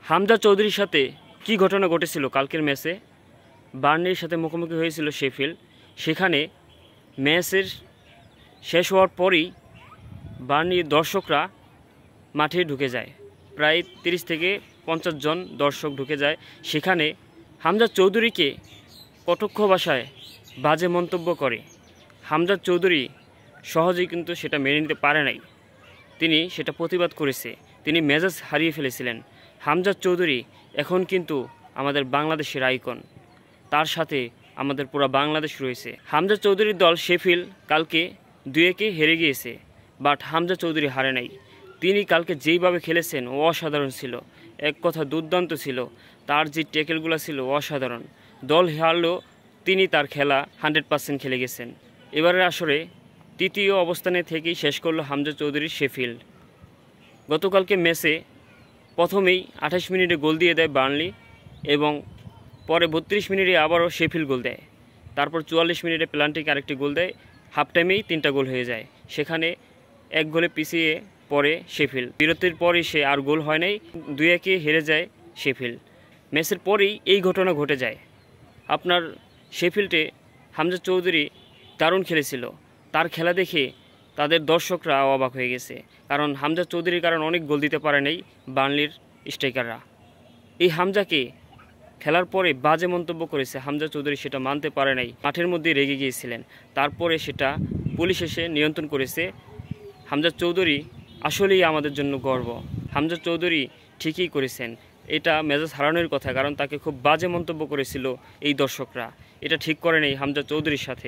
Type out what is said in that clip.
হামজা চৌধুরীর সাথে কি ঘটনা ঘটেছিল কালকের ম্যাচে? বার্নির সাথে মুখোমুখি হয়েছিল শেফিল্ড। সেখানে ম্যাচের শেষ হওয়ার পরই বার্নির দর্শকরা মাঠে ঢুকে যায়। প্রায় 30 থেকে 50 জন দর্শক ঢুকে যায়। সেখানে হামজা চৌধুরীকে কটক্ষ ভাষায় বাজে মন্তব্য করে। হামজা চৌধুরী সহজেই কিন্তু সেটা মেনে নিতে পারে নাই। তিনি সেটা প্রতিবাদ করেছে। তিনি মেজাজ হারিয়ে ফেলেছিলেন। হামজা চৌধুরী এখন কিন্তু আমাদের বাংলাদেশের আইকন। তার সাথে আমাদের পুরো বাংলাদেশ রয়েছে। হামজা চৌধুরীর দল শেফিল্ড কালকে 2-1 হেরে গিয়েছে, বাট হামজা চৌধুরী হারে নাই। তিনি কালকে যেইভাবে খেলেছেন অসাধারণ ছিল, এক কথা দুর্দান্ত ছিল। তার যে ট্যাকেলগুলো ছিল অসাধারণ। দল হারলেও তিনি তার খেলা 100% খেলে গেছেন। এবারের আসরে তৃতীয় অবস্থানে থেকেই শেষ করলো হামজা চৌধুরীর শেফিল্ড। গতকালকে ম্যাচে প্রথমেই 28 মিনিটে গোল দিয়ে দেয় বার্নলি এবং পরে 32 মিনিটে আবারও শেফিল্ড গোল দেয়। তারপর 44 মিনিটে প্লান্টিকে আরেকটি গোল দেয়। হাফ টাইমেই 3টা গোল হয়ে যায়। সেখানে 1 গোলে পিছিয়ে পড়ে শেফিল্ড। বিরতির পরই সে আর গোল হয় নাই, 2-1 হেরে যায় শেফিল্ড। ম্যাচের পরেই এই ঘটনা ঘটে যায়। আপনার শেফিল্ডে হামজা চৌধুরী দারুণ খেলেছিল। তার খেলা দেখে তাদের দর্শকরা অবাক হয়ে গেছে, কারণ হামজা চৌধুরীর কারণ অনেক গোল দিতে পারে নাই বার্নলির স্ট্রাইকাররা। এই হামজাকে খেলার পরে বাজে মন্তব্য করেছে। হামজা চৌধুরী সেটা মানতে পারে নাই, মাঠের মধ্যে রেগে গিয়েছিলেন। তারপরে সেটা পুলিশ এসে নিয়ন্ত্রণ করেছে। হামজা চৌধুরী আসলেই আমাদের জন্য গর্ব। হামজা চৌধুরী ঠিকই করেছেন। এটা মেজাজ হারানোর কথা, কারণ তাকে খুব বাজে মন্তব্য করেছিল এই দর্শকরা। এটা ঠিক করে নেই হামজা চৌধুরীর সাথে।